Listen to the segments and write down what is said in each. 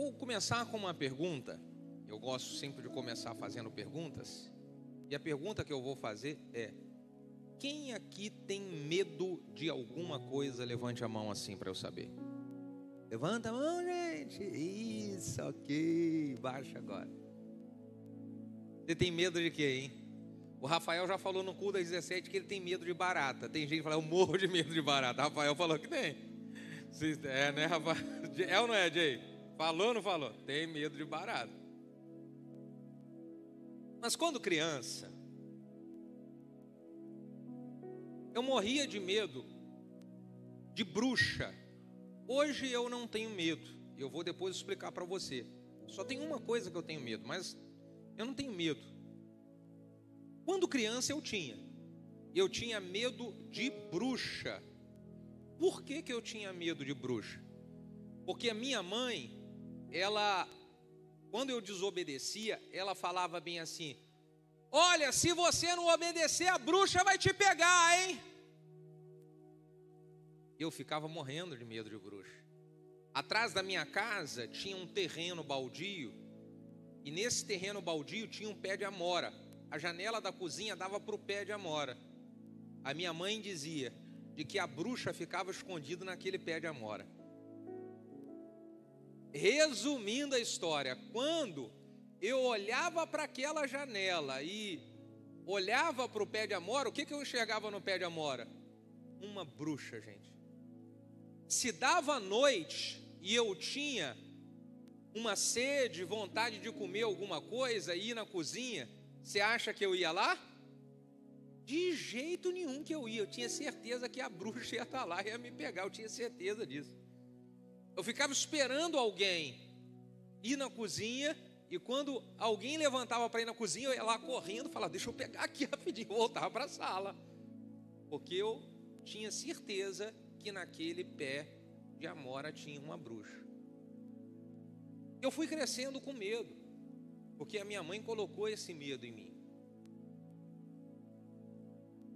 Vou começar com uma pergunta. Eu gosto sempre de começar fazendo perguntas. E a pergunta que eu vou fazer é: quem aqui tem medo de alguma coisa? Levante a mão assim para eu saber. Levanta a mão, gente. Isso, ok. Baixa agora. Você tem medo de quê, hein? O Rafael já falou no culto das 17 que ele tem medo de barata. Tem gente que fala, eu morro de medo de barata. Rafael falou que tem. É, né, Rafael? É ou não é, Jay? Falou ou não falou? Tem medo de barata. Mas quando criança, eu morria de medo de bruxa. Hoje eu não tenho medo. Eu vou depois explicar para você. Só tem uma coisa que eu tenho medo, mas eu não tenho medo. Quando criança eu tinha medo de bruxa. Por que eu tinha medo de bruxa? Porque a minha mãe, quando eu desobedecia, ela falava bem assim: olha, se você não obedecer, a bruxa vai te pegar, hein? Eu ficava morrendo de medo de bruxa. Atrás da minha casa tinha um terreno baldio, e nesse terreno baldio tinha um pé de amora. A janela da cozinha dava para o pé de amora. A minha mãe dizia de que a bruxa ficava escondida naquele pé de amora. Resumindo a história, quando eu olhava para aquela janela e olhava para o pé de amora, o que eu enxergava no pé de amora? Uma bruxa, gente. Se dava noite e eu tinha uma sede, vontade de comer alguma coisa, ir na cozinha, você acha que eu ia lá? De jeito nenhum que eu ia. Eu tinha certeza que a bruxa ia estar lá e ia me pegar. Eu tinha certeza disso. Eu ficava esperando alguém ir na cozinha, e quando alguém levantava para ir na cozinha, eu ia lá correndo, falava, deixa eu pegar aqui rapidinho, voltava para a sala. Porque eu tinha certeza que naquele pé de amora tinha uma bruxa. Eu fui crescendo com medo, porque a minha mãe colocou esse medo em mim.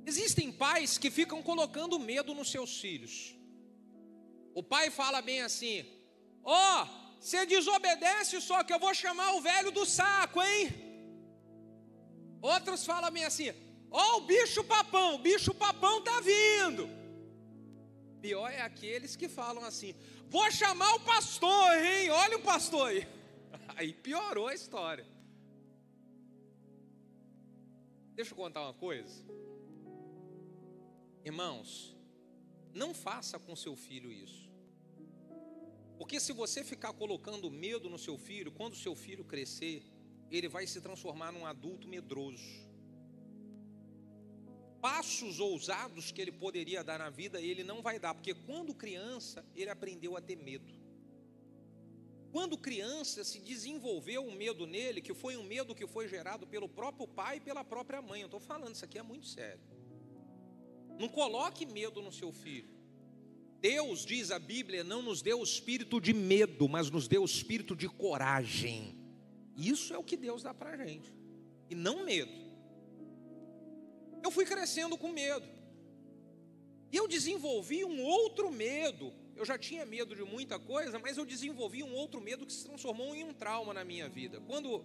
Existem pais que ficam colocando medo nos seus filhos. O pai fala bem assim: ó, você desobedece, só que eu vou chamar o velho do saco, hein? Outros falam bem assim: ó, o bicho papão tá vindo. Pior é aqueles que falam assim: vou chamar o pastor, hein? Olha o pastor aí. Aí piorou a história. Deixa eu contar uma coisa. Irmãos, não faça com seu filho isso. Porque se você ficar colocando medo no seu filho, quando o seu filho crescer, ele vai se transformar num adulto medroso. Passos ousados que ele poderia dar na vida, ele não vai dar, porque quando criança, ele aprendeu a ter medo. Quando criança, se desenvolveu um medo nele, que foi um medo que foi gerado pelo próprio pai e pela própria mãe. Eu estou falando, isso aqui é muito sério. Não coloque medo no seu filho. Deus, diz a Bíblia, não nos deu o espírito de medo, mas nos deu o espírito de coragem. Isso é o que Deus dá para a gente, e não medo. Eu fui crescendo com medo, e eu desenvolvi um outro medo. Eu já tinha medo de muita coisa, mas eu desenvolvi um outro medo que se transformou em um trauma na minha vida. Quando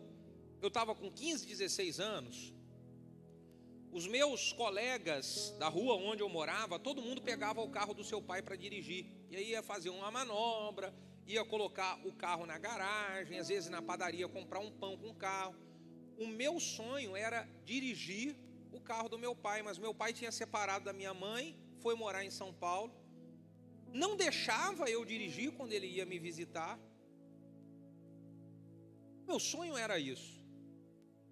eu estava com 15, 16 anos, os meus colegas da rua onde eu morava, todo mundo pegava o carro do seu pai para dirigir. E aí ia fazer uma manobra, ia colocar o carro na garagem, às vezes na padaria comprar um pão com o carro. O meu sonho era dirigir o carro do meu pai, mas meu pai tinha separado da minha mãe, foi morar em São Paulo. Não deixava eu dirigir quando ele ia me visitar. Meu sonho era isso.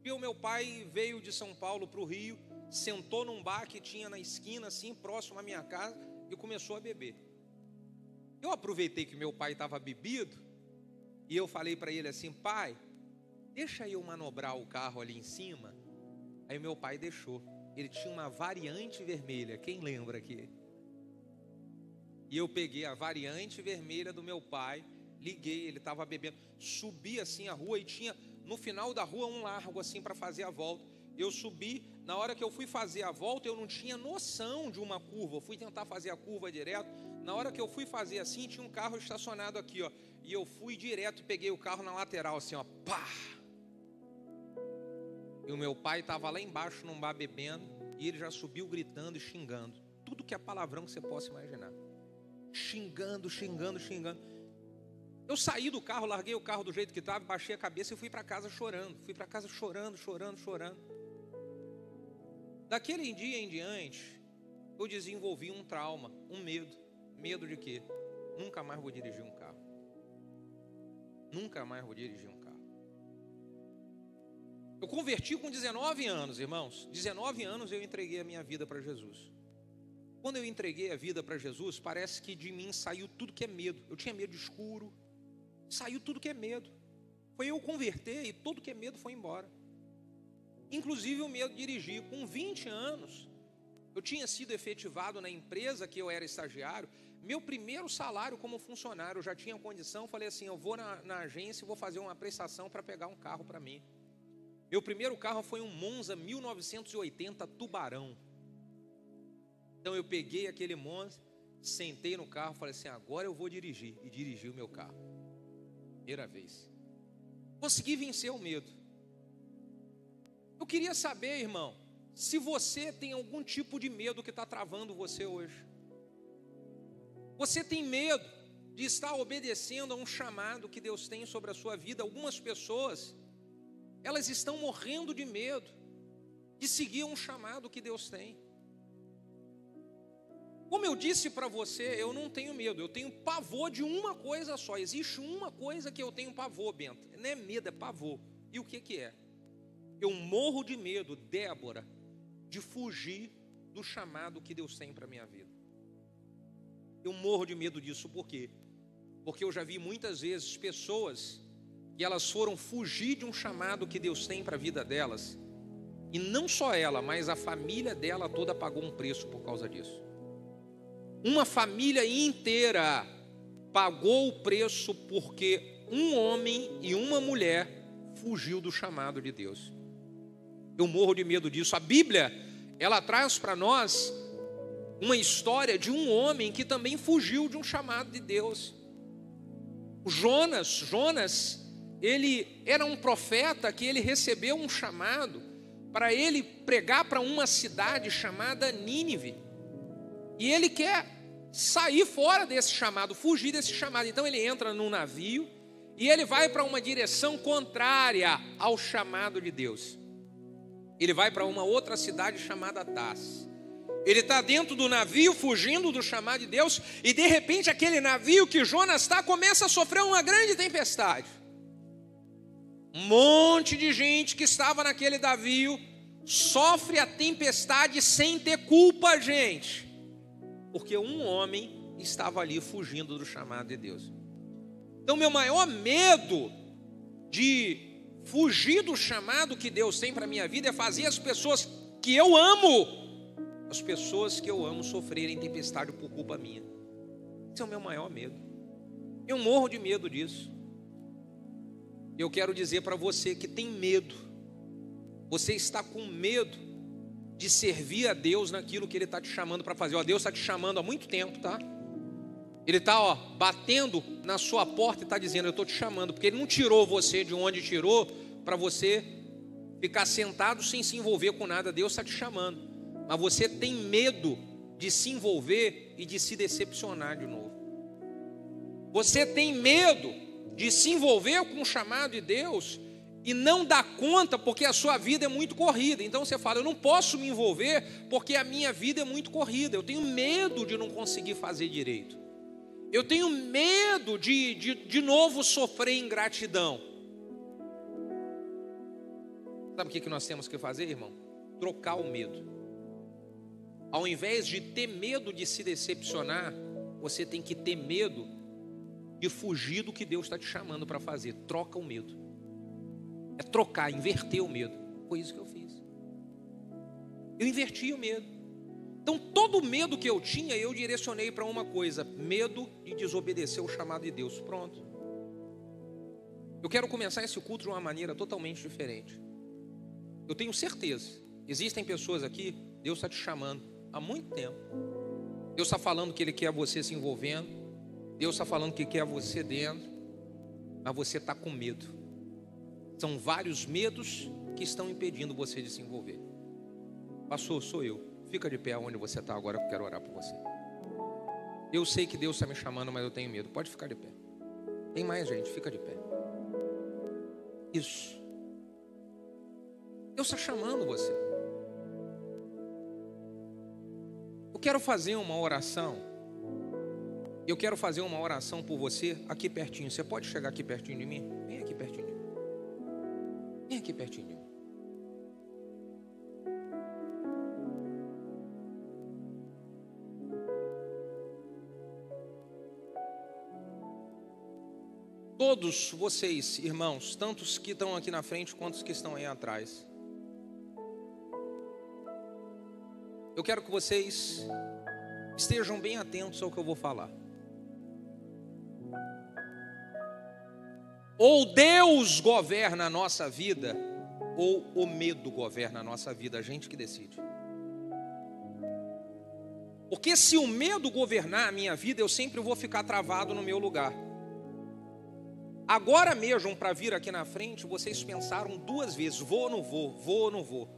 E o meu pai veio de São Paulo para o Rio, sentou num bar que tinha na esquina, assim, próximo à minha casa, e começou a beber. Eu aproveitei que meu pai estava bebido, e eu falei para ele assim: pai, deixa eu manobrar o carro ali em cima. Aí meu pai deixou. Ele tinha uma variante vermelha, quem lembra aqui? E eu peguei a variante vermelha do meu pai, liguei, ele estava bebendo, subi assim a rua e tinha no final da rua um largo assim para fazer a volta. Eu subi, na hora que eu fui fazer a volta eu não tinha noção de uma curva, eu fui tentar fazer a curva direto, Na hora que eu fui fazer assim, tinha um carro estacionado aqui, ó. E eu fui direto e peguei o carro na lateral, assim, ó. Pá! E o meu pai estava lá embaixo num bar bebendo. E ele já subiu gritando e xingando. Tudo que é palavrão que você possa imaginar. Xingando. Eu saí do carro, larguei o carro do jeito que estava, baixei a cabeça e fui para casa chorando. Fui para casa chorando. Daquele dia em diante, eu desenvolvi um trauma, um medo. Medo de quê? Nunca mais vou dirigir um carro. Nunca mais vou dirigir um carro. Eu converti com 19 anos, irmãos. 19 anos eu entreguei a minha vida para Jesus. Quando eu entreguei a vida para Jesus, parece que de mim saiu tudo que é medo. Eu tinha medo de escuro. Saiu tudo que é medo. Foi eu converter e tudo que é medo foi embora. Inclusive o medo de dirigir. Com 20 anos, eu tinha sido efetivado na empresa que eu era estagiário. Meu primeiro salário como funcionário, eu já tinha condição. Falei assim, eu vou na agência e vou fazer uma prestação para pegar um carro para mim. Meu primeiro carro foi um Monza 1980 Tubarão. Então eu peguei aquele Monza, sentei no carro, falei assim, agora eu vou dirigir. E dirigi o meu carro. Primeira vez. Consegui vencer o medo. Eu queria saber, irmão, se você tem algum tipo de medo que está travando você hoje. Você tem medo de estar obedecendo a um chamado que Deus tem sobre a sua vida. Algumas pessoas, elas estão morrendo de medo de seguir um chamado que Deus tem. Como eu disse para você, eu não tenho medo, eu tenho pavor de uma coisa só. Existe uma coisa que eu tenho pavor, Bento. Não é medo, é pavor. E o que é? Eu morro de medo, Débora, de fugir do chamado que Deus tem para a minha vida. Eu morro de medo disso, por quê? Porque eu já vi muitas vezes pessoas que elas foram fugir de um chamado que Deus tem para a vida delas. E não só ela, mas a família dela toda pagou um preço por causa disso. Uma família inteira pagou o preço porque um homem e uma mulher fugiu do chamado de Deus. Eu morro de medo disso. A Bíblia, ela traz para nós uma história de um homem que também fugiu de um chamado de Deus. O Jonas, ele era um profeta que ele recebeu um chamado para ele pregar para uma cidade chamada Nínive. E ele quer sair fora desse chamado, fugir desse chamado. Então ele entra num navio e ele vai para uma direção contrária ao chamado de Deus. Ele vai para uma outra cidade chamada Tars. Ele está dentro do navio, fugindo do chamado de Deus, e de repente aquele navio que Jonas está começa a sofrer uma grande tempestade. Um monte de gente que estava naquele navio sofre a tempestade sem ter culpa, gente. Porque um homem estava ali fugindo do chamado de Deus. Então meu maior medo de fugir do chamado que Deus tem para a minha vida é fazer as pessoas que eu amo, sofrerem tempestade por culpa minha. Esse é o meu maior medo. Eu morro de medo disso. Eu quero dizer para você que tem medo. Você está com medo de servir a Deus naquilo que Ele está te chamando para fazer. Deus está te chamando há muito tempo, tá? Ele está batendo na sua porta e está dizendo, eu estou te chamando, porque Ele não tirou você de onde tirou para você ficar sentado sem se envolver com nada. Deus está te chamando, mas você tem medo de se envolver e de se decepcionar de novo. Você tem medo de se envolver com o chamado de Deus e não dá conta porque a sua vida é muito corrida. Então você fala, eu não posso me envolver porque a minha vida é muito corrida. Eu tenho medo de não conseguir fazer direito. Eu tenho medo de novo sofrer ingratidão. Sabe o que nós temos que fazer, irmão? Trocar o medo. Ao invés de ter medo de se decepcionar, você tem que ter medo de fugir do que Deus está te chamando para fazer. Troca o medo. É trocar, inverter o medo. Foi isso que eu fiz. Eu inverti o medo. Então todo o medo que eu tinha, eu direcionei para uma coisa: medo de desobedecer o chamado de Deus. Pronto. Eu quero começar esse culto de uma maneira totalmente diferente. Eu tenho certeza, existem pessoas aqui, Deus está te chamando há muito tempo. Deus está falando que Ele quer você se envolvendo. Deus está falando que quer você dentro. Mas você está com medo. São vários medos que estão impedindo você de se envolver. Pastor, sou eu. Fica de pé onde você está agora, que eu quero orar por você. Eu sei que Deus está me chamando, mas eu tenho medo. Pode ficar de pé. Tem mais gente, fica de pé. Isso. Deus está chamando você. Eu quero fazer uma oração. Eu quero fazer uma oração por você aqui pertinho. Você pode chegar aqui pertinho de mim? Vem aqui pertinho de mim. Vem aqui pertinho de mim. Todos vocês, irmãos, tantos que estão aqui na frente quanto os que estão aí atrás, eu quero que vocês estejam bem atentos ao que eu vou falar. Ou Deus governa a nossa vida, ou o medo governa a nossa vida, a gente que decide. Porque se o medo governar a minha vida, eu sempre vou ficar travado no meu lugar. Agora mesmo, para vir aqui na frente, vocês pensaram 2 vezes, vou ou não vou, vou ou não vou.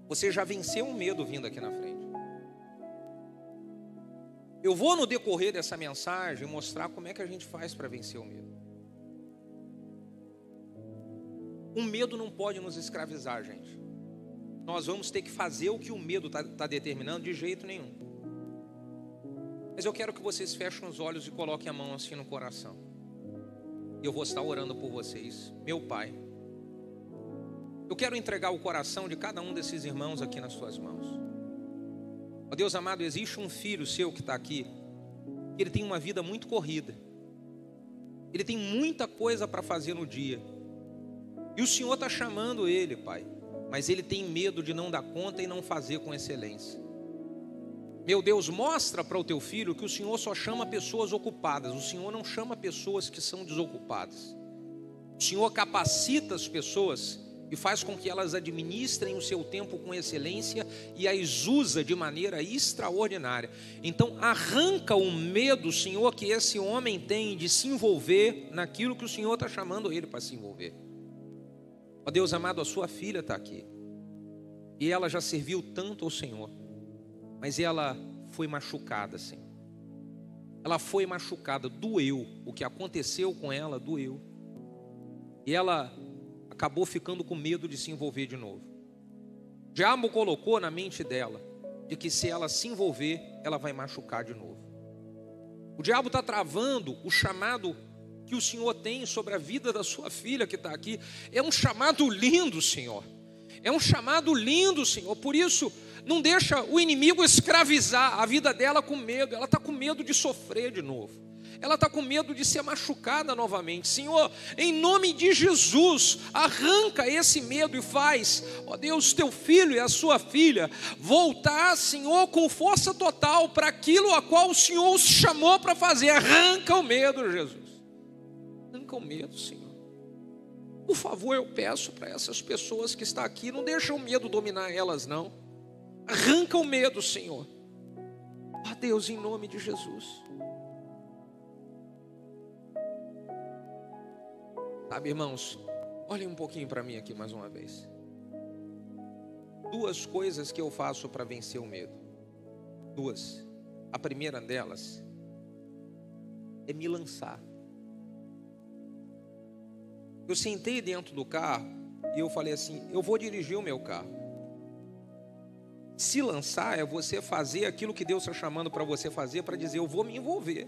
Você já venceu o medo vindo aqui na frente. Eu vou no decorrer dessa mensagem mostrar como é que a gente faz para vencer o medo. O medo não pode nos escravizar, gente. Nós vamos ter que fazer o que o medo está determinando de jeito nenhum. Mas eu quero que vocês fechem os olhos e coloquem a mão assim no coração. E eu vou estar orando por vocês. Meu Pai, eu quero entregar o coração de cada um desses irmãos aqui nas suas mãos. Ó Deus amado, existe um filho seu que está aqui. Ele tem uma vida muito corrida. Ele tem muita coisa para fazer no dia. E o Senhor está chamando ele, Pai. Mas ele tem medo de não dar conta e não fazer com excelência. Meu Deus, mostra para o teu filho que o Senhor só chama pessoas ocupadas. O Senhor não chama pessoas que são desocupadas. O Senhor capacita as pessoas e faz com que elas administrem o seu tempo com excelência e as usa de maneira extraordinária. Então arranca o medo, Senhor, que esse homem tem de se envolver naquilo que o Senhor está chamando ele para se envolver. Ó Deus amado, a sua filha está aqui. E ela já serviu tanto ao Senhor. Mas ela foi machucada, Senhor. Ela foi machucada, doeu. O que aconteceu com ela doeu. E ela acabou ficando com medo de se envolver de novo. O diabo colocou na mente dela de que se ela se envolver, ela vai machucar de novo. O diabo está travando o chamado que o Senhor tem sobre a vida da sua filha que está aqui. É um chamado lindo, Senhor. É um chamado lindo, Senhor. Por isso, não deixa o inimigo escravizar a vida dela com medo. Ela está com medo de sofrer de novo. Ela está com medo de ser machucada novamente. Senhor, em nome de Jesus, arranca esse medo e faz, ó Deus, teu filho e a sua filha voltar, Senhor, com força total para aquilo a qual o Senhor os chamou para fazer. Arranca o medo, Jesus. Arranca o medo, Senhor. Por favor, eu peço para essas pessoas que estão aqui, não deixa o medo dominar elas, não. Arranca o medo, Senhor. Ó Deus, em nome de Jesus. Sabe, irmãos, olhem um pouquinho para mim aqui mais uma vez. 2 coisas que eu faço para vencer o medo. 2. A primeira delas é me lançar. Eu sentei dentro do carro e eu falei assim, eu vou dirigir o meu carro. Se lançar é você fazer aquilo que Deus está chamando para você fazer, para dizer, eu vou me envolver.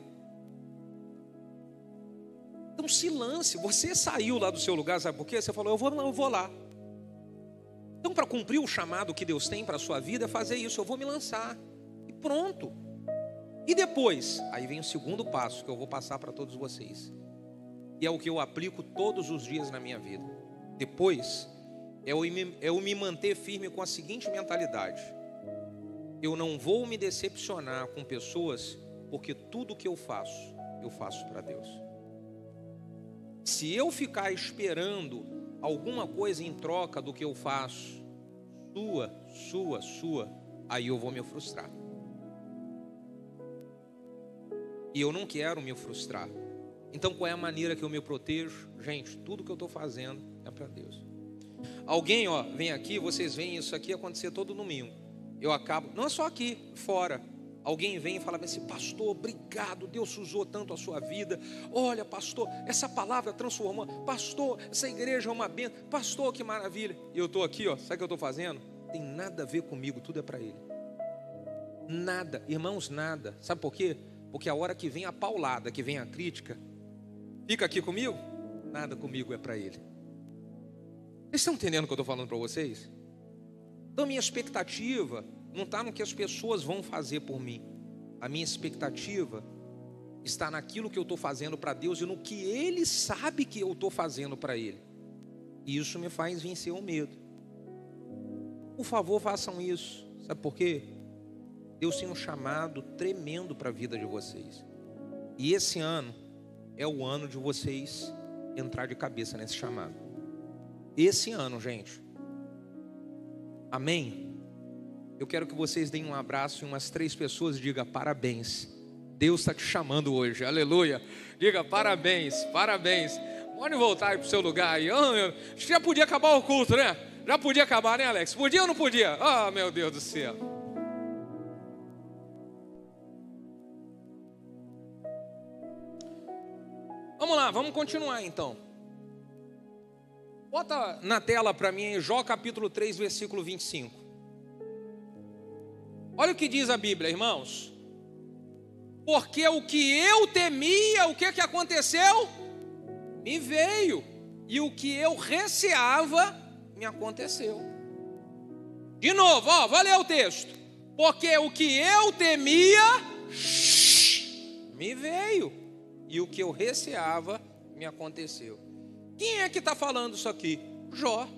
Então se lance. Você saiu lá do seu lugar, sabe por quê? Você falou, eu vou lá. Então para cumprir o chamado que Deus tem para a sua vida, é fazer isso, eu vou me lançar. E pronto. E depois, aí vem o segundo passo que eu vou passar para todos vocês. E é o que eu aplico todos os dias na minha vida. Depois, é eu me manter firme com a seguinte mentalidade. Eu não vou me decepcionar com pessoas, porque tudo que eu faço para Deus. Se eu ficar esperando alguma coisa em troca do que eu faço, sua, aí eu vou me frustrar. E eu não quero me frustrar. Então qual é a maneira que eu me protejo? Gente, tudo que eu estou fazendo é para Deus. Alguém, vem aqui, vocês veem isso aqui acontecer todo domingo. Eu acabo, não é só aqui, fora. Alguém vem e fala assim: pastor, obrigado, Deus usou tanto a sua vida. Olha, pastor, essa palavra transformou. Pastor, essa igreja é uma bênção. Pastor, que maravilha. E eu estou aqui, sabe o que eu estou fazendo? Tem nada a ver comigo, tudo é para Ele. Nada, irmãos, nada. Sabe por quê? Porque a hora que vem a paulada, que vem a crítica, fica aqui comigo? Nada comigo é para Ele. Vocês estão entendendo o que eu estou falando para vocês? Então minha expectativa não está no que as pessoas vão fazer por mim. A minha expectativa está naquilo que eu estou fazendo para Deus e no que Ele sabe que eu estou fazendo para Ele. E isso me faz vencer o medo. Por favor, façam isso. Sabe por quê? Deus tem um chamado tremendo para a vida de vocês. E esse ano é o ano de vocês entrar de cabeça nesse chamado. Esse ano, gente. Amém? Eu quero que vocês deem um abraço em umas 3 pessoas e digam parabéns. Deus está te chamando hoje, aleluia. Diga parabéns, parabéns. Pode voltar aí para o seu lugar aí. Acho que já podia acabar o culto, né? Já podia acabar, né, Alex? Podia ou não podia? Ah, meu Deus do céu. Vamos lá, vamos continuar então. Bota na tela para mim em Jó capítulo 3, versículo 25. Olha o que diz a Bíblia, irmãos. Porque o que eu temia, o que aconteceu? Me veio. E o que eu receava, me aconteceu. De novo, vai ler o texto. Porque o que eu temia, me veio. E o que eu receava, me aconteceu. Quem é que está falando isso aqui? Jó.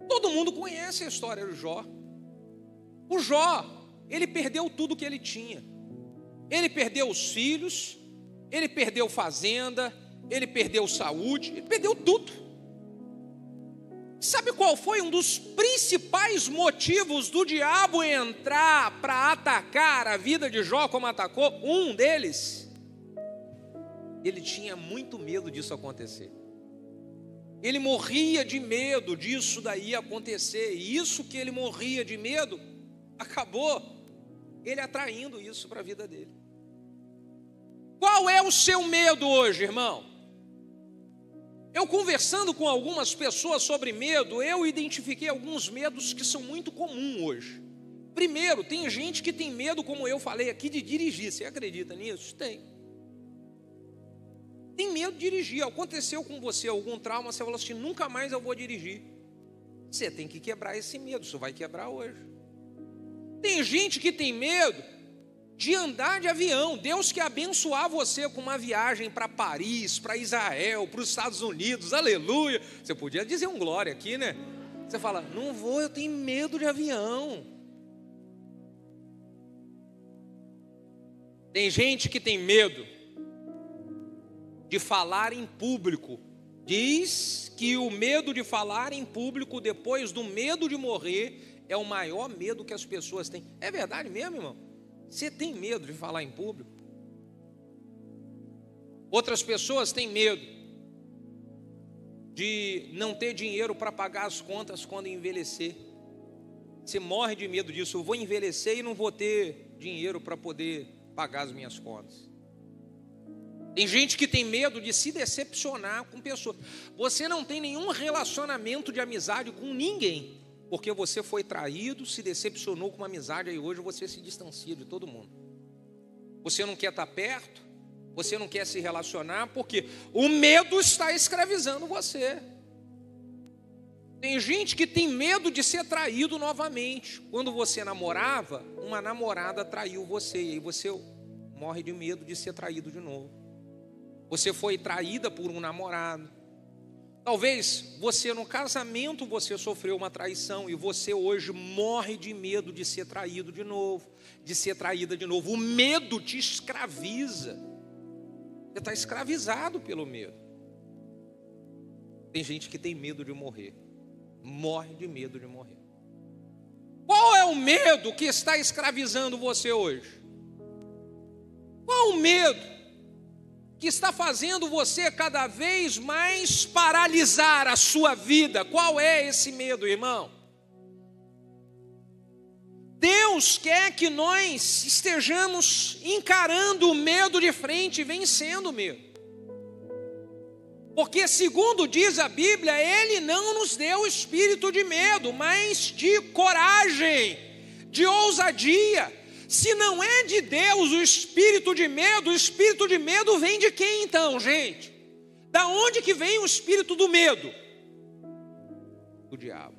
Todo mundo conhece a história do Jó. O Jó, ele perdeu tudo que ele tinha. Ele perdeu os filhos, ele perdeu fazenda, ele perdeu saúde, ele perdeu tudo. Sabe qual foi um dos principais motivos do diabo entrar para atacar a vida de Jó como atacou? Um deles, ele tinha muito medo disso acontecer. Ele morria de medo disso daí acontecer. E isso que ele morria de medo, acabou ele atraindo isso para a vida dele. Qual é o seu medo hoje, irmão? Eu conversando com algumas pessoas sobre medo, eu identifiquei alguns medos que são muito comuns hoje. Primeiro, tem gente que tem medo, como eu falei aqui, de dirigir. Você acredita nisso? Tem medo de dirigir. Aconteceu com você algum trauma, você falou assim: nunca mais eu vou dirigir. Você tem que quebrar esse medo, isso vai quebrar hoje. Tem gente que tem medo de andar de avião. Deus quer abençoar você com uma viagem para Paris, para Israel, para os Estados Unidos, aleluia. Você podia dizer um glória aqui, né? Você fala: não vou, eu tenho medo de avião. Tem gente que tem medo de falar em público. Diz que o medo de falar em público, depois do medo de morrer, é o maior medo que as pessoas têm. É verdade mesmo, irmão? Você tem medo de falar em público? Outras pessoas têm medo de não ter dinheiro para pagar as contas quando envelhecer. Você morre de medo disso. Eu vou envelhecer e não vou ter dinheiro para poder pagar as minhas contas. Tem gente que tem medo de se decepcionar com pessoas. Você não tem nenhum relacionamento de amizade com ninguém, porque você foi traído, se decepcionou com uma amizade, aí hoje você se distancia de todo mundo. Você não quer estar perto, você não quer se relacionar, porque o medo está escravizando você. Tem gente que tem medo de ser traído novamente. Quando você namorava, uma namorada traiu você, e aí você morre de medo de ser traído de novo. Você foi traída por um namorado. Talvez você no casamento você sofreu uma traição e você hoje morre de medo de ser traído de novo, de ser traída de novo. O medo te escraviza. Você está escravizado pelo medo. Tem gente que tem medo de morrer. Morre de medo de morrer. Qual é o medo que está escravizando você hoje? Qual o medo que está fazendo você cada vez mais paralisar a sua vida? Qual é esse medo, irmão? Deus quer que nós estejamos encarando o medo de frente e vencendo o medo. Porque, segundo diz a Bíblia, Ele não nos deu o espírito de medo, mas de coragem, de ousadia. Se não é de Deus o espírito de medo vem de quem então, gente? Da onde que vem o espírito do medo? Do diabo.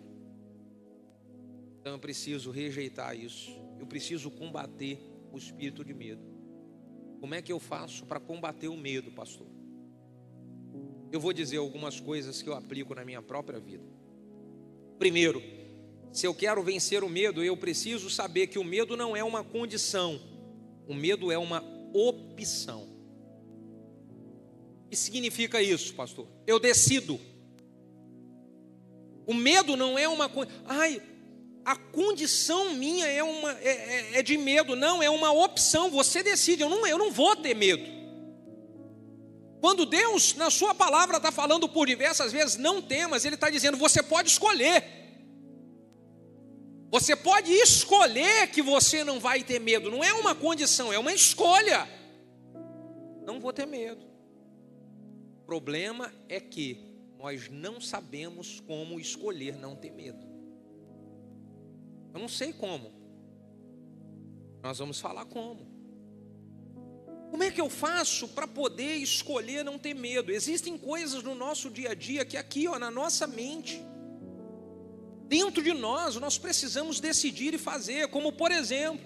Então eu preciso rejeitar isso. Eu preciso combater o espírito de medo. Como é que eu faço para combater o medo, pastor? Eu vou dizer algumas coisas que eu aplico na minha própria vida. Primeiro, se eu quero vencer o medo, eu preciso saber que o medo não é uma condição. O medo é uma opção. O que significa isso, pastor? Eu decido. O medo não é uma coisa. A condição minha é de medo. Não, é uma opção. Você decide. Eu não vou ter medo. Quando Deus, na sua palavra, está falando por diversas vezes, não temas, Ele está dizendo, você pode escolher. Você pode escolher que você não vai ter medo. Não é uma condição, é uma escolha. Não vou ter medo. O problema é que nós não sabemos como escolher não ter medo. Eu não sei como. Nós vamos falar como. Como é que eu faço para poder escolher não ter medo? Existem coisas no nosso dia a dia que aqui, na nossa mente, dentro de nós precisamos decidir e fazer. Como, por exemplo,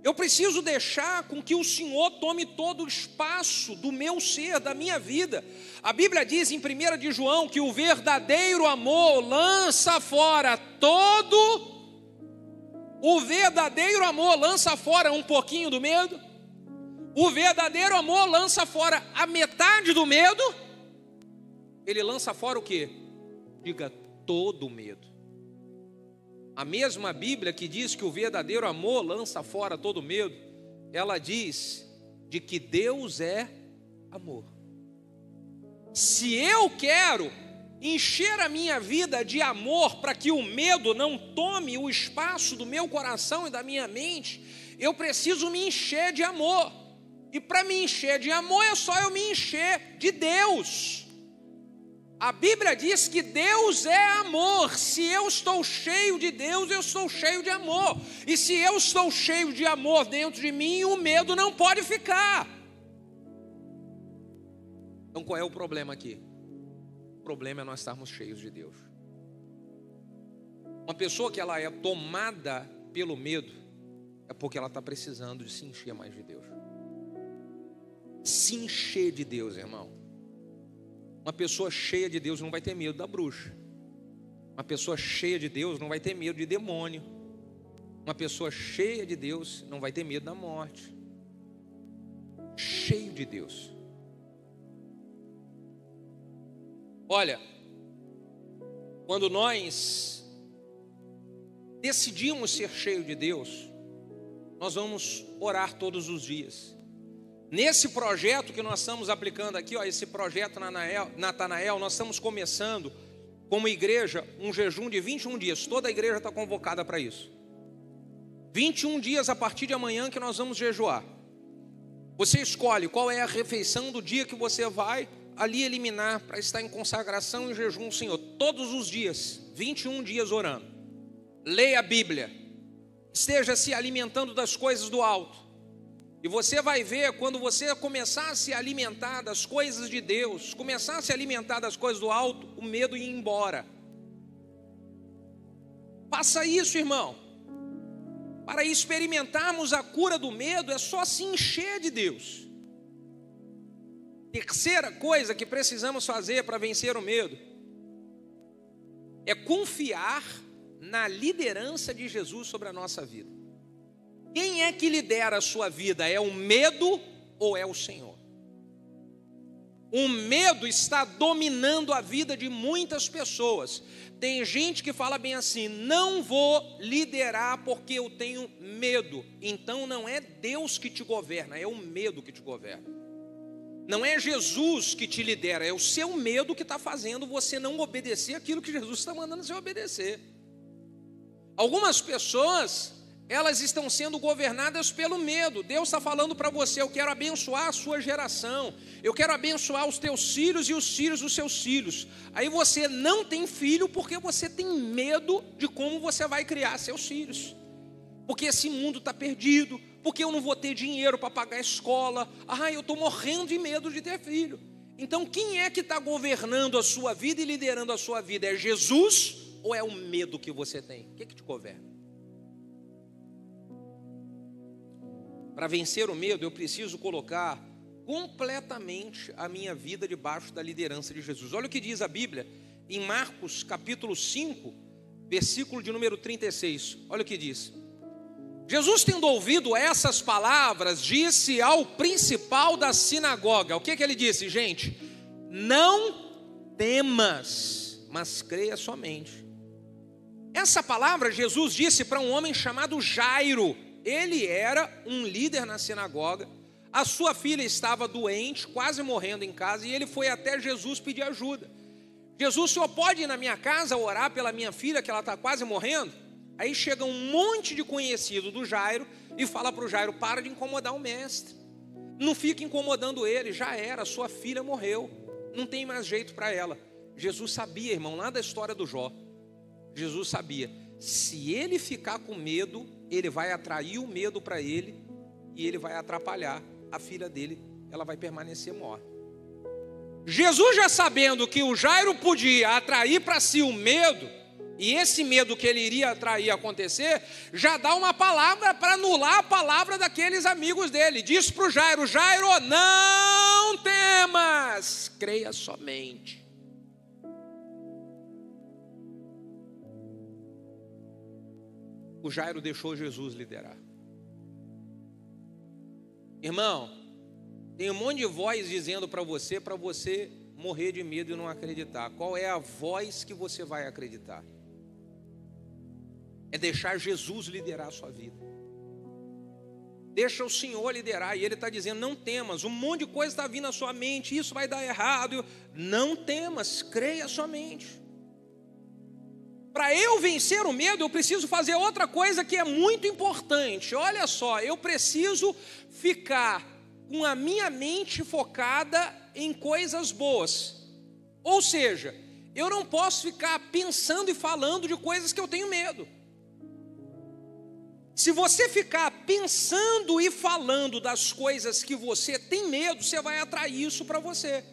eu preciso deixar com que o Senhor tome todo o espaço do meu ser, da minha vida. A Bíblia diz em 1 de João que o verdadeiro amor lança fora todo. O verdadeiro amor lança fora um pouquinho do medo. O verdadeiro amor lança fora a metade do medo. Ele lança fora o quê? Diga, todo o medo. A mesma Bíblia que diz que o verdadeiro amor lança fora todo o medo, ela diz de que Deus é amor. Se eu quero encher a minha vida de amor para que o medo não tome o espaço do meu coração e da minha mente, eu preciso me encher de amor. E para me encher de amor é só eu me encher de Deus. A Bíblia diz que Deus é amor. Se eu estou cheio de Deus, eu estou cheio de amor. E se eu estou cheio de amor dentro de mim, o medo não pode ficar. Então qual é o problema aqui? O problema é nós estarmos cheios de Deus. Uma pessoa que ela é tomada pelo medo, é porque ela está precisando de se encher mais de Deus. Se encher de Deus, irmão. Uma pessoa cheia de Deus não vai ter medo da bruxa. Uma pessoa cheia de Deus não vai ter medo de demônio. Uma pessoa cheia de Deus não vai ter medo da morte. Cheio de Deus. Olha, quando nós decidimos ser cheios de Deus, nós vamos orar todos os dias. Nesse projeto que nós estamos aplicando aqui, esse projeto Natanael, nós estamos começando como igreja um jejum de 21 dias. Toda a igreja está convocada para isso. 21 dias a partir de amanhã que nós vamos jejuar. Você escolhe qual é a refeição do dia que você vai ali eliminar para estar em consagração e jejum ao Senhor. Todos os dias, 21 dias orando. Leia a Bíblia. Esteja se alimentando das coisas do alto. E você vai ver, quando você começar a se alimentar das coisas de Deus, começar a se alimentar das coisas do alto, o medo ir embora. Faça isso, irmão. Para experimentarmos a cura do medo, é só se encher de Deus. Terceira coisa que precisamos fazer para vencer o medo é confiar na liderança de Jesus sobre a nossa vida. Quem é que lidera a sua vida? É o medo ou é o Senhor? O medo está dominando a vida de muitas pessoas. Tem gente que fala bem assim: não vou liderar porque eu tenho medo. Então não é Deus que te governa, é o medo que te governa. Não é Jesus que te lidera, é o seu medo que está fazendo você não obedecer aquilo que Jesus está mandando você obedecer. Algumas pessoas, elas estão sendo governadas pelo medo. Deus está falando para você: eu quero abençoar a sua geração, eu quero abençoar os teus filhos e os filhos dos seus filhos. Aí você não tem filho porque você tem medo de como você vai criar seus filhos. Porque esse mundo está perdido, porque eu não vou ter dinheiro para pagar a escola. Eu estou morrendo de medo de ter filho. Então quem é que está governando a sua vida e liderando a sua vida? É Jesus ou é o medo que você tem? O que te governa? Para vencer o medo, eu preciso colocar completamente a minha vida debaixo da liderança de Jesus. Olha o que diz a Bíblia em Marcos capítulo 5, versículo de número 36. Olha o que diz: Jesus, tendo ouvido essas palavras, disse ao principal da sinagoga. O que ele disse, gente? Não temas, mas creia somente. Essa palavra Jesus disse para um homem chamado Jairo. Ele era um líder na sinagoga. A sua filha estava doente, quase morrendo em casa, e ele foi até Jesus pedir ajuda. Jesus: o senhor pode ir na minha casa orar pela minha filha, que ela está quase morrendo? Aí chega um monte de conhecido do Jairo e fala para o Jairo: para de incomodar o mestre, não fica incomodando ele, já era, sua filha morreu, não tem mais jeito para ela. Jesus sabia, irmão, lá da história do Jó, Jesus sabia, se ele ficar com medo, ele vai atrair o medo para ele e ele vai atrapalhar a filha dele, ela vai permanecer morta. Jesus, já sabendo que o Jairo podia atrair para si o medo, e esse medo que ele iria atrair acontecer, já dá uma palavra para anular a palavra daqueles amigos dele. Diz para o Jairo: Jairo, não temas, creia somente. O Jairo deixou Jesus liderar. Irmão, tem um monte de voz dizendo para você morrer de medo e não acreditar. Qual é a voz que você vai acreditar? É deixar Jesus liderar a sua vida. Deixa o Senhor liderar. E Ele está dizendo: não temas. Um monte de coisa está vindo na sua mente. Isso vai dar errado. Não temas, creia somente. Para eu vencer o medo, eu preciso fazer outra coisa que é muito importante. Olha só, eu preciso ficar com a minha mente focada em coisas boas. Ou seja, eu não posso ficar pensando e falando de coisas que eu tenho medo. Se você ficar pensando e falando das coisas que você tem medo, você vai atrair isso para você.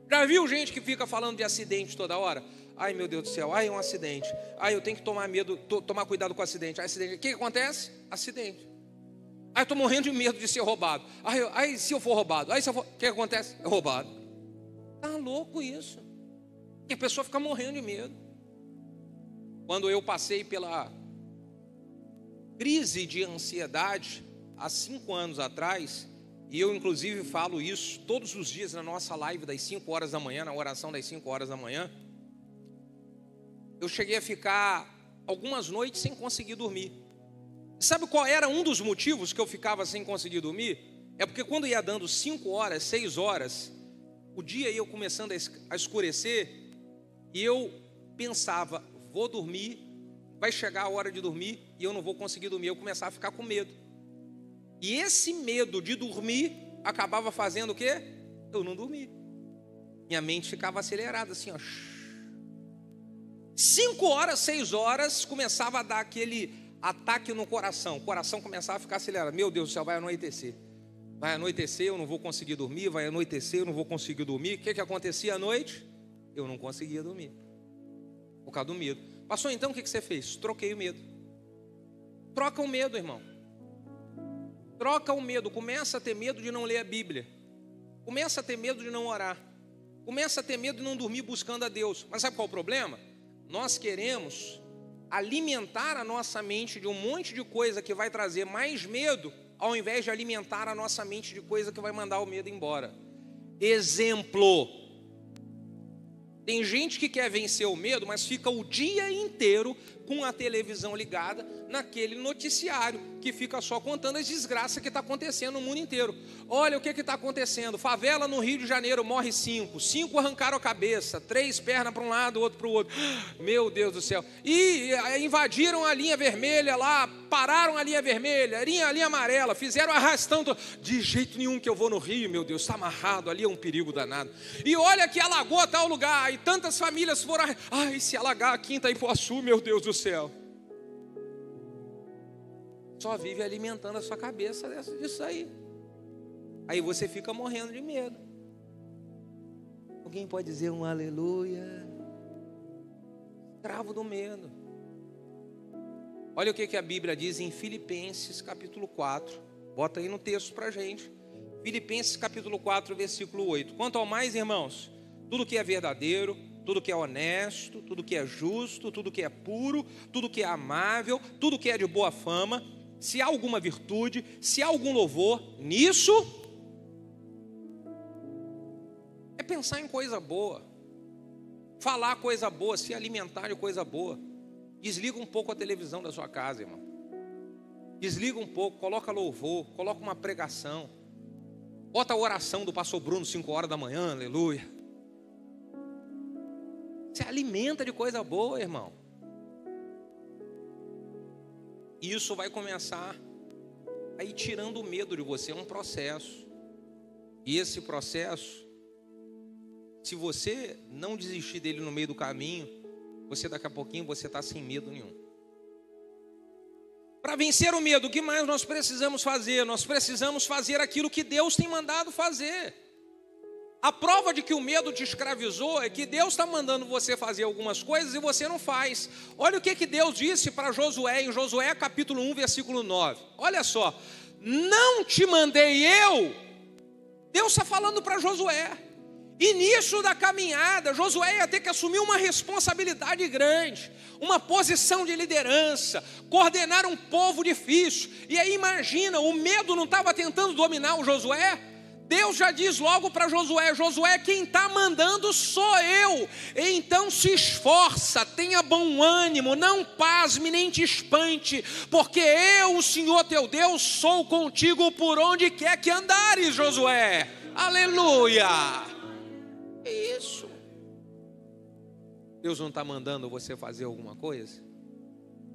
Já viu gente que fica falando de acidente toda hora? Ai, meu Deus do céu, ai, é um acidente. Ai, eu tenho que tomar cuidado com o acidente. Acidente. O que acontece? Acidente. Ai, eu estou morrendo de medo de ser roubado. Ai, se eu for roubado. Ai, se eu for... O que acontece? É roubado. Tá louco isso. E a pessoa fica morrendo de medo. Quando eu passei pela crise de ansiedade, há 5 anos atrás, e eu inclusive falo isso todos os dias na nossa live das 5 horas da manhã, na oração das 5 horas da manhã, eu cheguei a ficar algumas noites sem conseguir dormir. Sabe qual era um dos motivos que eu ficava sem conseguir dormir? É porque quando ia dando 5 horas, 6 horas, o dia ia começando a escurecer, e eu pensava: vou dormir, vai chegar a hora de dormir e eu não vou conseguir dormir. Eu começava a ficar com medo. E esse medo de dormir acabava fazendo o quê? Eu não dormia. Minha mente ficava acelerada assim, ó. 5 horas, 6 horas, começava a dar aquele ataque no coração. O coração começava a ficar acelerado. Meu Deus do céu, vai anoitecer. Vai anoitecer, eu não vou conseguir dormir. Vai anoitecer, eu não vou conseguir dormir. O que acontecia à noite? Eu não conseguia dormir. Por causa do medo. Pastor, então o que você fez? Troquei o medo. Troca o medo, irmão. Troca o medo. Começa a ter medo de não ler a Bíblia. Começa a ter medo de não orar. Começa a ter medo de não dormir buscando a Deus. Mas sabe qual é o problema? Nós queremos alimentar a nossa mente de um monte de coisa que vai trazer mais medo, ao invés de alimentar a nossa mente de coisa que vai mandar o medo embora. Exemplo. Tem gente que quer vencer o medo, mas fica o dia inteiro com a televisão ligada naquele noticiário que fica só contando as desgraças que está acontecendo no mundo inteiro. Olha o que está acontecendo: favela no Rio de Janeiro, morre 5 arrancaram a cabeça, 3 pernas para um lado, outro para o outro. Meu Deus do céu. E invadiram a linha vermelha lá, pararam a linha vermelha, a linha amarela, fizeram arrastão. De jeito nenhum que eu vou no Rio, meu Deus, está amarrado, ali é um perigo danado. E olha que alagou tal lugar, e tantas famílias foram. Ai, se alagar aqui em Itaipuaçu, meu Deus do céu. Só vive alimentando a sua cabeça disso aí. Aí você fica morrendo de medo. Alguém pode dizer um aleluia? Escravo do medo. Olha o que a Bíblia diz em Filipenses capítulo 4. Bota aí no texto para a gente. Filipenses capítulo 4, versículo 8. Quanto ao mais, irmãos, tudo que é verdadeiro, tudo que é honesto, tudo que é justo, tudo que é puro, tudo que é amável, tudo que é de boa fama, se há alguma virtude, se há algum louvor, nisso é pensar em coisa boa, falar coisa boa, se alimentar de coisa boa. Desliga um pouco a televisão da sua casa, irmão. Desliga um pouco, coloca louvor, coloca uma pregação, bota a oração do pastor Bruno 5 horas da manhã, aleluia. Se alimenta de coisa boa, irmão. Isso vai começar a ir tirando o medo de você. É um processo. E esse processo, se você não desistir dele no meio do caminho, você daqui a pouquinho você está sem medo nenhum. Para vencer o medo, o que mais nós precisamos fazer? Nós precisamos fazer aquilo que Deus tem mandado fazer. A prova de que o medo te escravizou é que Deus está mandando você fazer algumas coisas e você não faz. Olha o que Deus disse para Josué, em Josué capítulo 1, versículo 9. Olha só, não te mandei eu. Deus está falando para Josué. Início da caminhada, Josué ia ter que assumir uma responsabilidade grande, uma posição de liderança, coordenar um povo difícil. E aí imagina, o medo não estava tentando dominar o Josué? Deus já diz logo para Josué: Josué, quem está mandando sou eu. Então se esforça, tenha bom ânimo, não pasme nem te espante, porque eu, o Senhor teu Deus, sou contigo por onde quer que andares, Josué. Aleluia. É isso. Deus não está mandando você fazer alguma coisa?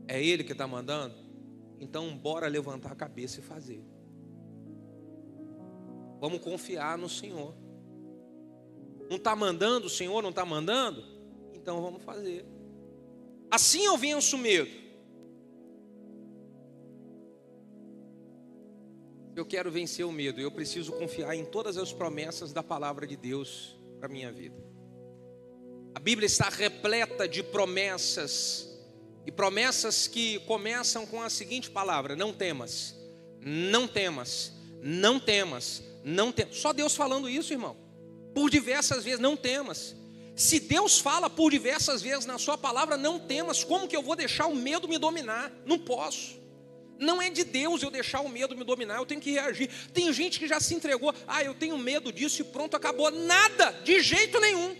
É Ele que está mandando? Então bora levantar a cabeça e fazer. Vamos confiar no Senhor. Não está mandando, o Senhor não está mandando? Então vamos fazer. Assim eu venço o medo. Eu quero vencer o medo, eu preciso confiar em todas as promessas da palavra de Deus para a minha vida. A Bíblia está repleta de promessas, e promessas que começam com a seguinte palavra: não temas, não temas, não temas, não temas. Só Deus falando isso, irmão, por diversas vezes: não temas. Se Deus fala por diversas vezes na sua palavra, não temas, como que eu vou deixar o medo me dominar? Não posso. Não é de Deus eu deixar o medo me dominar, eu tenho que reagir. Tem gente que já se entregou: eu tenho medo disso e pronto, acabou. Nada, de jeito nenhum.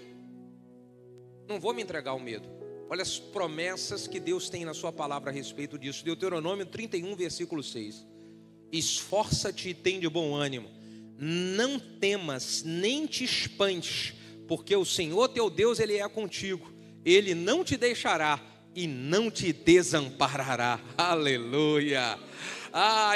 Não vou me entregar ao medo. Olha as promessas que Deus tem na sua palavra a respeito disso. Deuteronômio 31, versículo 6. Esforça-te e tem de bom ânimo. Não temas, nem te espantes, porque o Senhor teu Deus, Ele é contigo. Ele não te deixará e não te desamparará. Aleluia.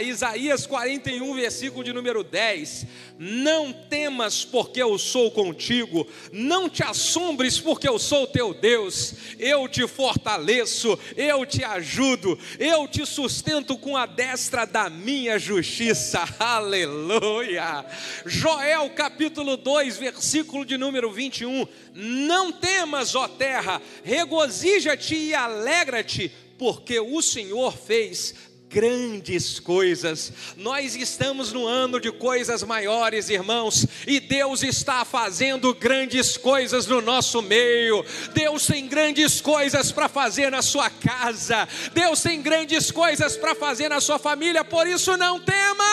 Isaías 41, versículo de número 10. Não temas, porque eu sou contigo. Não te assombres, porque eu sou teu Deus. Eu te fortaleço, eu te ajudo, eu te sustento com a destra da minha justiça. Aleluia. Joel capítulo 2, versículo de número 21. Não temas, ó terra, regozija-te e alegra-te, porque o Senhor fez grandes coisas. Nós estamos no ano de coisas maiores, irmãos, e Deus está fazendo grandes coisas no nosso meio. Deus tem grandes coisas para fazer na sua casa. Deus tem grandes coisas para fazer na sua família. Por isso não temas.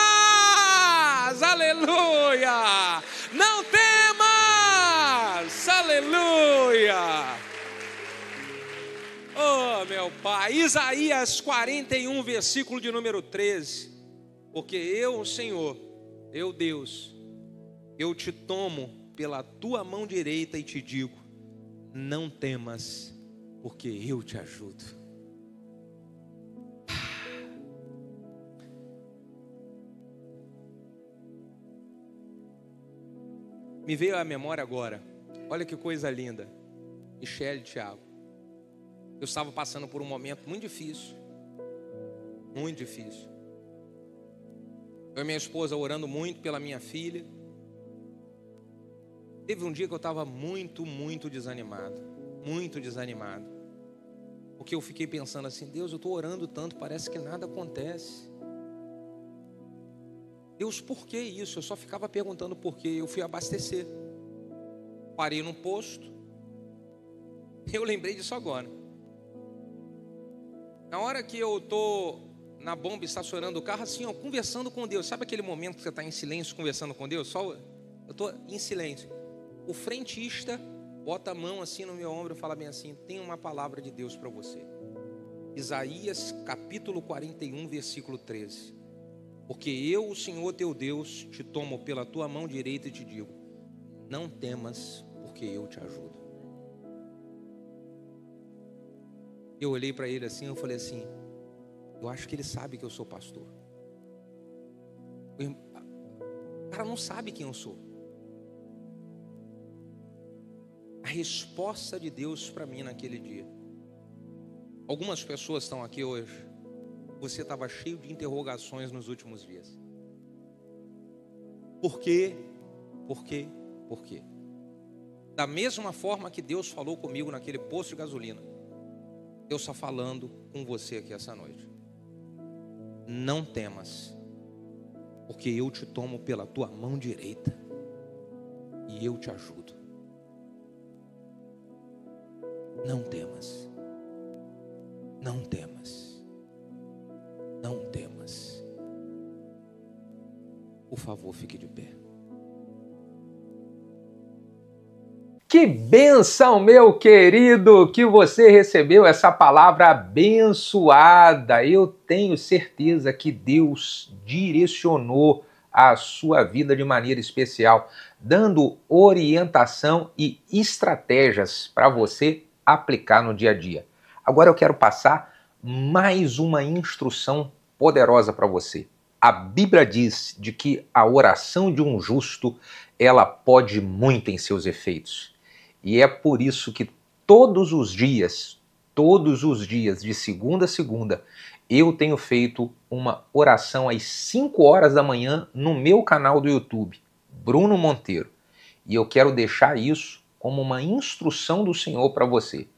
Aleluia. Não temas. Aleluia! Oh, meu Pai. Isaías 41, versículo de número 13. Porque eu, Senhor, eu Deus, eu te tomo pela tua mão direita e te digo: não temas, porque eu te ajudo. Me veio à memória agora, olha que coisa linda, Michele e Thiago. Eu estava passando por um momento muito difícil. Muito difícil. Eu e minha esposa orando muito pela minha filha. Teve um dia que eu estava muito desanimado. Muito desanimado. Porque eu fiquei pensando assim: Deus, eu estou orando tanto, parece que nada acontece. Deus, por que isso? Eu só ficava perguntando por quê. Eu fui abastecer. Parei num posto. Eu lembrei disso agora. Na hora que eu estou na bomba estacionando o carro, assim, ó, conversando com Deus. Sabe aquele momento que você está em silêncio conversando com Deus? Eu estou em silêncio. O frentista bota a mão assim no meu ombro e fala bem assim: tem uma palavra de Deus para você. Isaías capítulo 41, versículo 13. Porque eu, o Senhor teu Deus, te tomo pela tua mão direita e te digo: não temas, porque eu te ajudo. Eu olhei para ele assim, eu falei assim: eu acho que ele sabe que eu sou pastor. O cara não sabe quem eu sou. A resposta de Deus para mim naquele dia. Algumas pessoas estão aqui hoje. Você estava cheio de interrogações nos últimos dias. Por quê? Por quê? Por quê? Da mesma forma que Deus falou comigo naquele posto de gasolina, Deus está falando com você aqui essa noite. Não temas, porque eu te tomo pela tua mão direita e eu te ajudo. Não temas. Não temas. Não temas. Por favor, fique de pé. Que bênção, meu querido, que você recebeu essa palavra abençoada. Eu tenho certeza que Deus direcionou a sua vida de maneira especial, dando orientação e estratégias para você aplicar no dia a dia. Agora eu quero passar mais uma instrução poderosa para você. A Bíblia diz de que a oração de um justo, ela pode muito em seus efeitos. E é por isso que todos os dias, de segunda a segunda, eu tenho feito uma oração às 5 horas da manhã no meu canal do YouTube, Bruno Monteiro. E eu quero deixar isso como uma instrução do Senhor para você.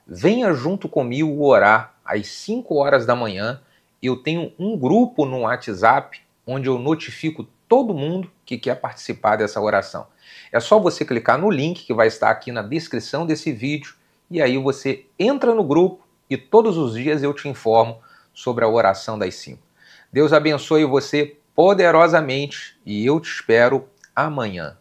Venha junto comigo orar às 5 horas da manhã. Eu tenho um grupo no WhatsApp onde eu notifico todo mundo que quer participar dessa oração. É só você clicar no link que vai estar aqui na descrição desse vídeo e aí você entra no grupo e todos os dias eu te informo sobre a oração das 5. Deus abençoe você poderosamente e eu te espero amanhã.